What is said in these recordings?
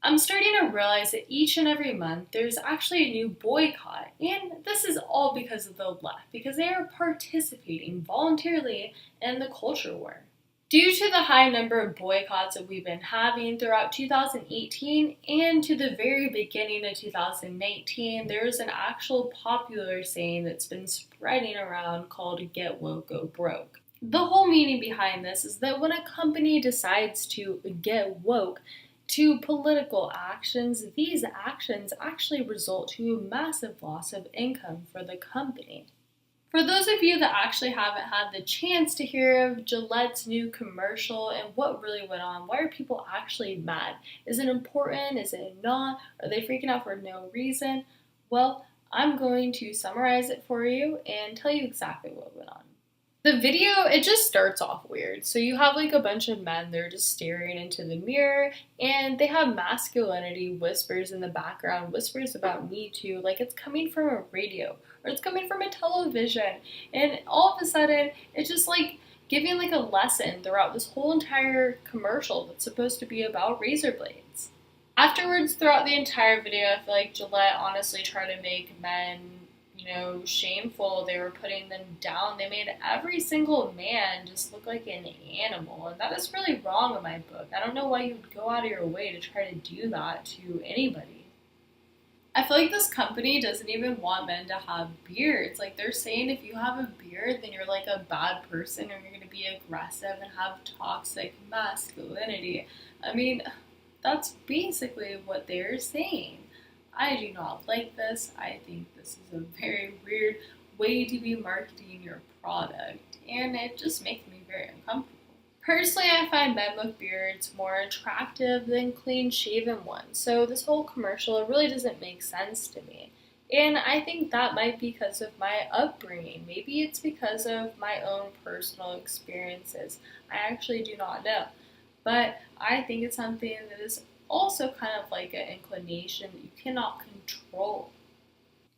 I'm starting to realize that each and every month there's actually a new boycott, and this is all because of the left, because they are participating voluntarily in the culture war. Due to the high number of boycotts that we've been having throughout 2018 and to the very beginning of 2019, there's an actual popular saying that's been spreading around called "Get Woke, Go Broke." The whole meaning behind this is that when a company decides to get woke to political actions, these actions actually result to a massive loss of income for the company. For those of you that actually haven't had the chance to hear of Gillette's new commercial and what really went on, why are people actually mad? Is it important? Is it not? Are they freaking out for no reason? Well, I'm going to summarize it for you and tell you exactly what went on. The video, it just starts off weird. So you have like a bunch of men, they're just staring into the mirror, and they have masculinity whispers in the background, whispers about Me Too, like it's coming from a radio or it's coming from a television. And all of a sudden, it's just like giving like a lesson throughout this whole entire commercial that's supposed to be about razor blades. Afterwards, throughout the entire video, I feel like Gillette honestly tried to make men shameful. They were putting them down. They made every single man just look like an animal. And that is really wrong in my book. I don't know why you would go out of your way to try to do that to anybody. I feel like this company doesn't even want men to have beards. Like they're saying if you have a beard, then you're like a bad person or you're going to be aggressive and have toxic masculinity. I mean, that's basically what they're saying. I do not like this. I think this is a very weird way to be marketing your product, and it just makes me very uncomfortable. Personally, I find men with beards more attractive than clean shaven ones, so this whole commercial it really doesn't make sense to me. And I think that might be because of my upbringing. Maybe it's because of my own personal experiences. I actually do not know. But I think it's something that is also kind of like an inclination that you cannot control.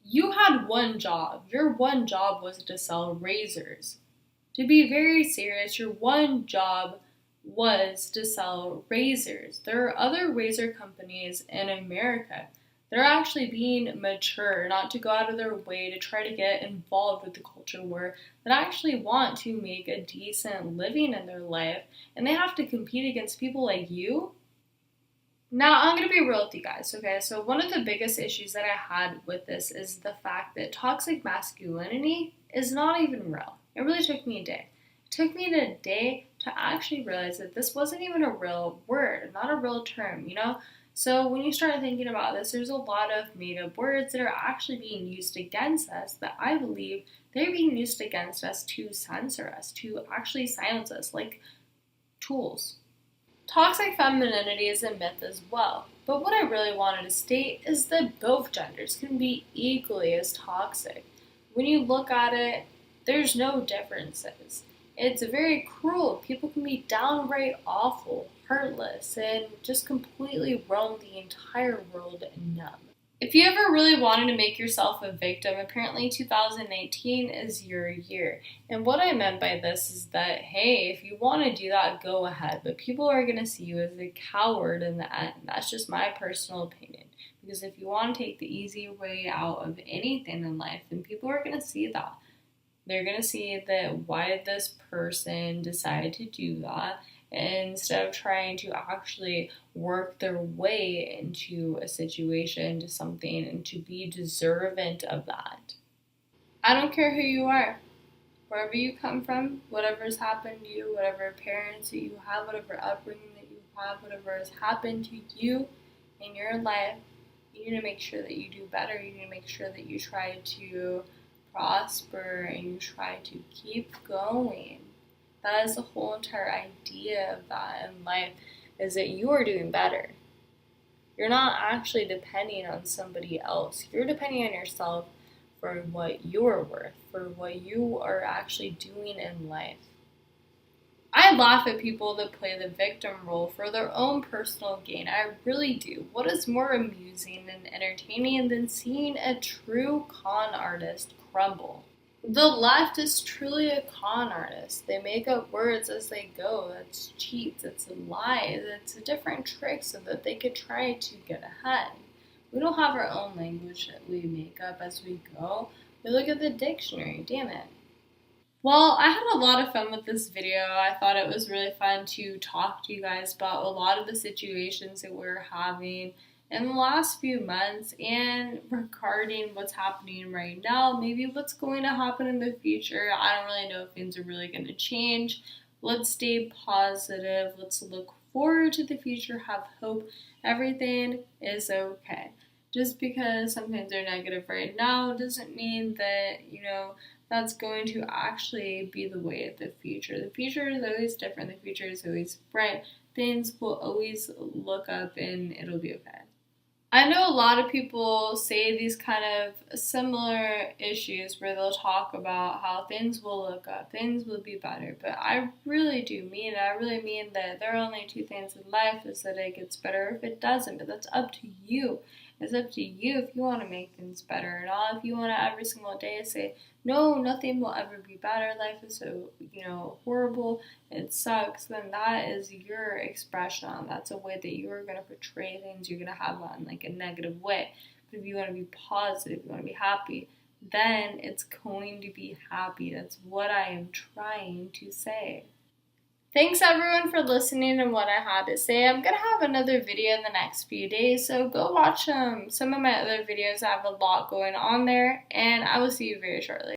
You had one job. Your one job was to sell razors. To be very serious, your one job was to sell razors. There are other razor companies in America. They're actually being mature, not to go out of their way to try to get involved with the culture war, that actually want to make a decent living in their life, and they have to compete against people like you. Now, I'm going to be real with you guys, okay? So, one of the biggest issues that I had with this is the fact that toxic masculinity is not even real. It really took me a day. It took me a day to actually realize that this wasn't even a real word, not a real term, you know? So, when you start thinking about this, there's a lot of made up words that are actually being used against us that I believe they're being used against us to censor us, to actually silence us, like tools. Toxic femininity is a myth as well, but what I really wanted to state is that both genders can be equally as toxic. When you look at it, there's no differences. It's very cruel. People can be downright awful, heartless, and just completely roam the entire world numb. If you ever really wanted to make yourself a victim, apparently 2018 is your year. And what I meant by this is that, hey, if you want to do that, go ahead. But people are going to see you as a coward in the end. That's just my personal opinion. Because if you want to take the easy way out of anything in life, then people are going to see that. They're going to see that why did this person decide to do that? Instead of trying to actually work their way into a situation, to something, and to be deserving of that. I don't care who you are, wherever you come from, whatever has happened to you, whatever parents that you have, whatever upbringing that you have, whatever has happened to you in your life, you need to make sure that you do better. You need to make sure that you try to prosper and you try to keep going. That is the whole entire idea of that in life, is that you are doing better. You're not actually depending on somebody else. You're depending on yourself for what you're worth, for what you are actually doing in life. I laugh at people that play the victim role for their own personal gain. I really do. What is more amusing and entertaining than seeing a true con artist crumble? The left is truly a con artist. They make up words as they go. That's cheats, it's lies, it's different tricks so that they could try to get ahead. We don't have our own language that we make up as we go. We look at the dictionary, damn it. Well, I had a lot of fun with this video. I thought it was really fun to talk to you guys about a lot of the situations that we're having in the last few months and regarding what's happening right now, maybe what's going to happen in the future. I don't really know if things are really going to change. Let's stay positive. Let's look forward to the future, have hope. Everything is okay. Just because some things are negative right now doesn't mean that, that's going to actually be the way of the future. The future is always different. The future is always bright. Things will always look up and it'll be okay. I know a lot of people say these kind of similar issues where they'll talk about how things will look up, things will be better, but I really do mean it. I really mean that there are only two things in life is that it gets better or if it doesn't, but that's up to you. It's up to you if you want to make things better at all. If you want to every single day say, no, nothing will ever be better. Life is so, horrible. It sucks. Then that is your expression on. That's a way that you're going to portray things. You're going to have on like a negative way. But if you want to be positive, you want to be happy, then it's going to be happy. That's what I am trying to say. Thanks everyone for listening and what I had to say. I'm going to have another video in the next few days, so go watch some of my other videos. I have a lot going on there, and I will see you very shortly.